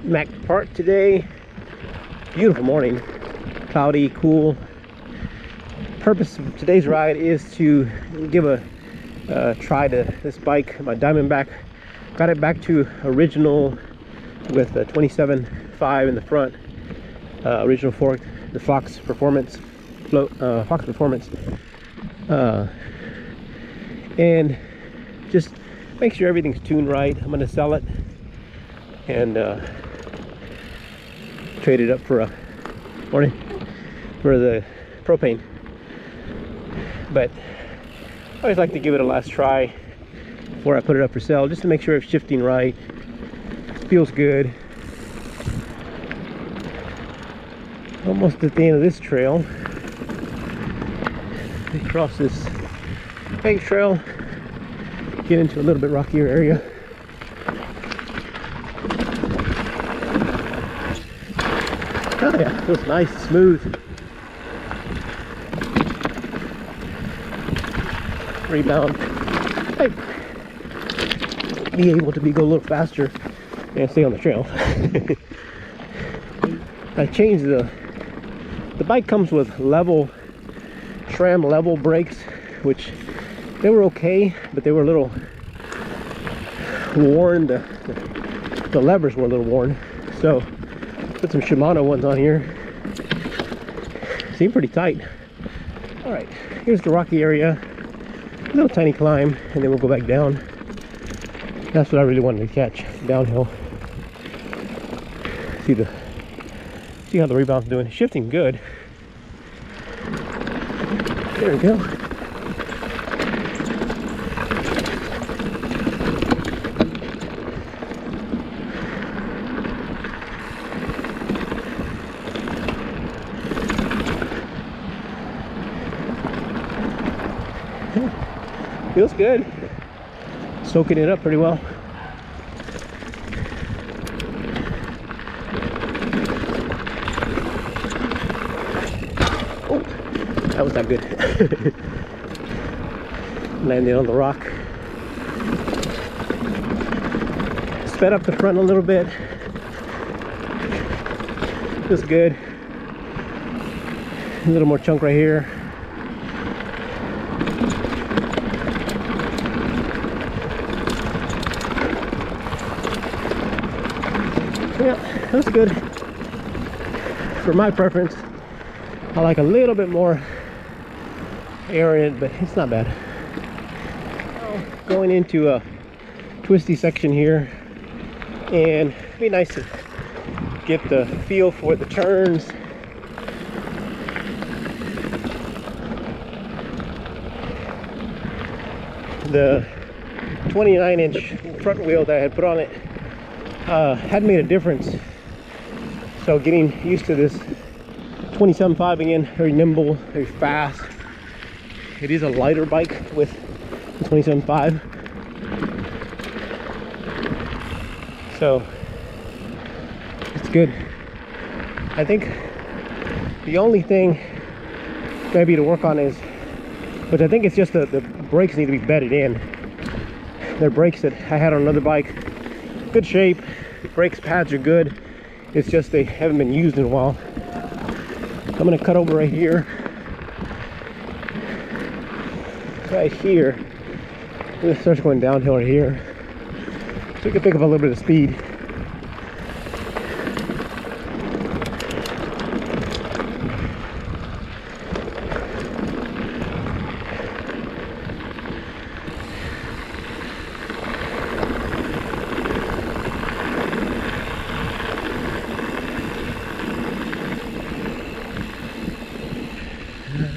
Mac Park today. Beautiful morning. Cloudy, cool. Purpose of today's ride is to give a try to this bike, my Diamondback. Got it back to original with a 27.5 in the front. Original fork, the Fox Performance float, Fox Performance, and just make sure everything's tuned right. I'm gonna sell it and trade it up for a morning for the propane. But I always like to give it a last try before I put it up for sale, just to make sure it's shifting right, feels good. Almost at the end of this trail. We cross this bank trail, get into a little bit rockier area. Oh yeah, feels nice, smooth. Rebound. I'd be able to go a little faster and stay on the trail. I changed the bike comes with level tram level brakes, which they were okay, but they were a little worn. The levers were a little worn, so put some Shimano ones on here. Seem pretty tight. All right, here's the rocky area, a little tiny climb, and then we'll go back down. That's what I really wanted to catch, downhill. See how the rebound's doing. Shifting good. There we go. Feels good. Soaking it up pretty well. Oh, that was not good. Landing on the rock. Sped up the front a little bit. Feels good. A little more chunk right here. Yeah, that's good. For my preference, I like a little bit more air in it, but it's not bad. Going into a twisty section here, and it'd be nice to get the feel for the turns. The 29-inch front wheel that I had put on it had made a difference, so getting used to this 27.5 again, very nimble, very fast. It is a lighter bike with the 27.5, so it's good. I think the only thing maybe to work on is, which I think it's just the brakes need to be bedded in. They're brakes that I had on another bike, good shape, brakes pads are good, it's just they haven't been used in a while. I'm gonna cut over right here. Right here. It starts going downhill right here. So we can pick up a little bit of speed.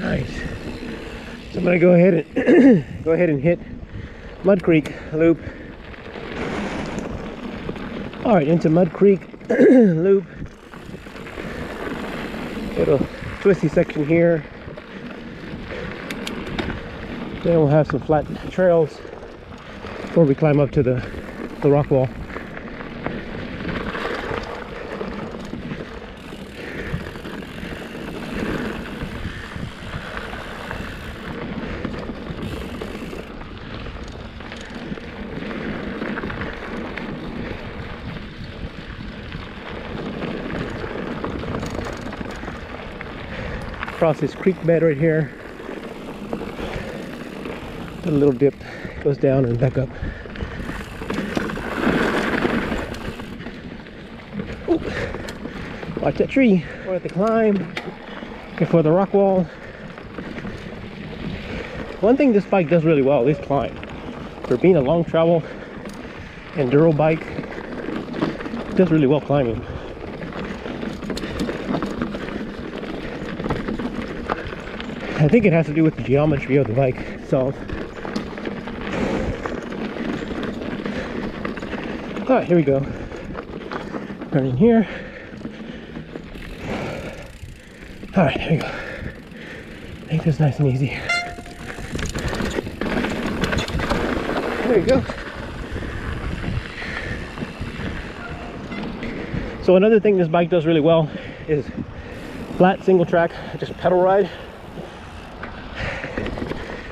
Nice. So I'm gonna go ahead and hit Mud Creek loop. All right, into Mud Creek loop. Little twisty section here. Then we'll have some flat trails before we climb up to the rock wall. across this creek bed right here. A little dip, goes down and back up. Ooh. Watch that tree. We're at the climb before the rock wall. One thing this bike does really well is climb. For being a long travel enduro bike, it does really well climbing. I think it has to do with the geometry of the bike itself. All right, here we go. Turning here. All right, here we go. Make this nice and easy. There you go. So another thing this bike does really well is flat single track, just pedal ride.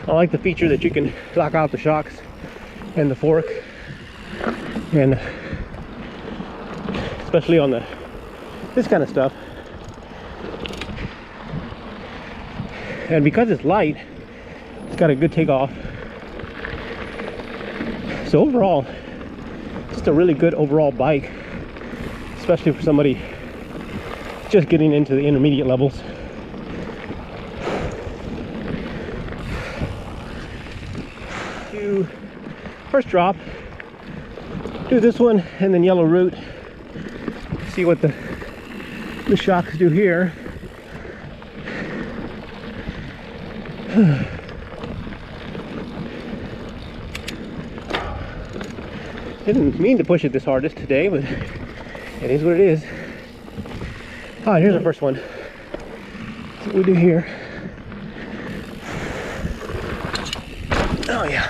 I like the feature that you can lock out the shocks and the fork, and especially on this kind of stuff. And because it's light, it's got a good takeoff. So overall, just a really good overall bike, especially for somebody just getting into the intermediate levels. First drop, do this one and then yellow root. See what the shocks do here. Didn't mean to push it this hardest today, but it is what it is. All right, here's our first one. That's what we do here. Oh yeah,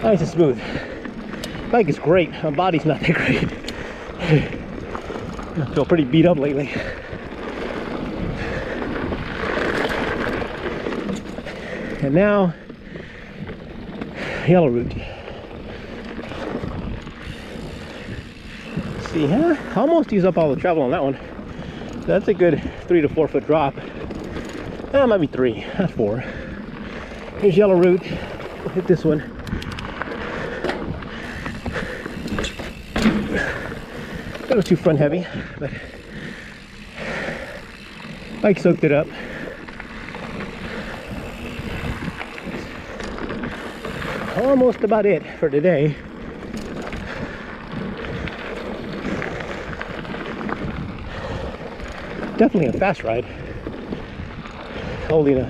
nice and smooth. Bike is great. My body's not that great. I feel pretty beat up lately. And now, yellow root. See, huh? Almost used up all the travel on that one. That's a good 3 to 4 foot drop. That might be 3, not 4. Here's yellow root. We'll hit this one. A little too front heavy, but bike soaked it up. Almost about it for today. Definitely a fast ride. Holding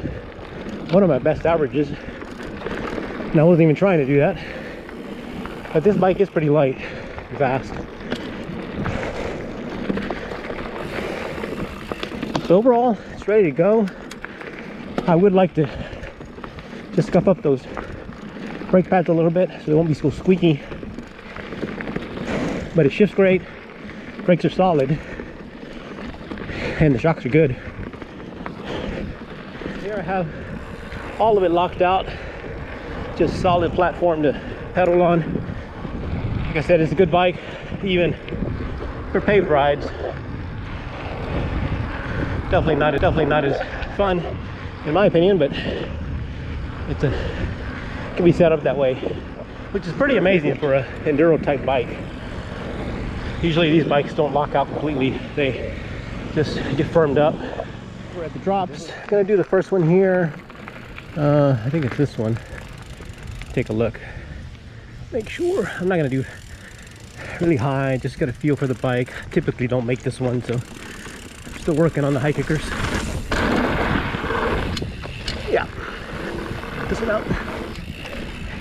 one of my best averages. And I wasn't even trying to do that. But this bike is pretty light and fast. So overall, it's ready to go. I would like to just scuff up those brake pads a little bit so they won't be so squeaky. But it shifts great. Brakes are solid. And the shocks are good. Here I have all of it locked out. Just solid platform to pedal on. Like I said, it's a good bike, even for paved rides. Definitely not as fun, in my opinion, but it can be set up that way, which is pretty amazing for an enduro type bike. Usually these bikes don't lock out completely; they just get firmed up. We're at the drops. Gonna do the first one here. I think it's this one. Take a look. Make sure. I'm not gonna do really high. Just got a feel for the bike. Typically don't make this one, so still working on the high kickers. Yeah. This one out.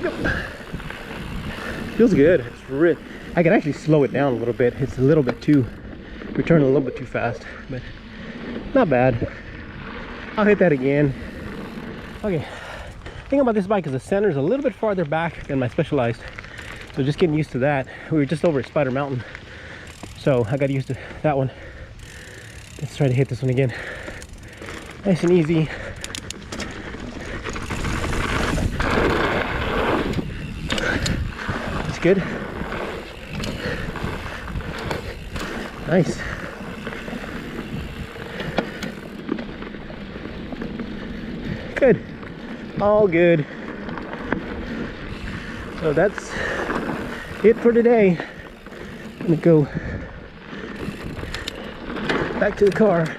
Yep. Feels good. It's I can actually slow it down a little bit. It's a little bit too, returning a little bit too fast, but not bad. I'll hit that again. Okay. The thing about this bike is the center is a little bit farther back than my Specialized. So just getting used to that. We were just over at Spider Mountain, so I got used to that one. Let's try to hit this one again. Nice and easy. That's good. Nice. Good. All good. So that's it for today. I'm gonna go back to the car.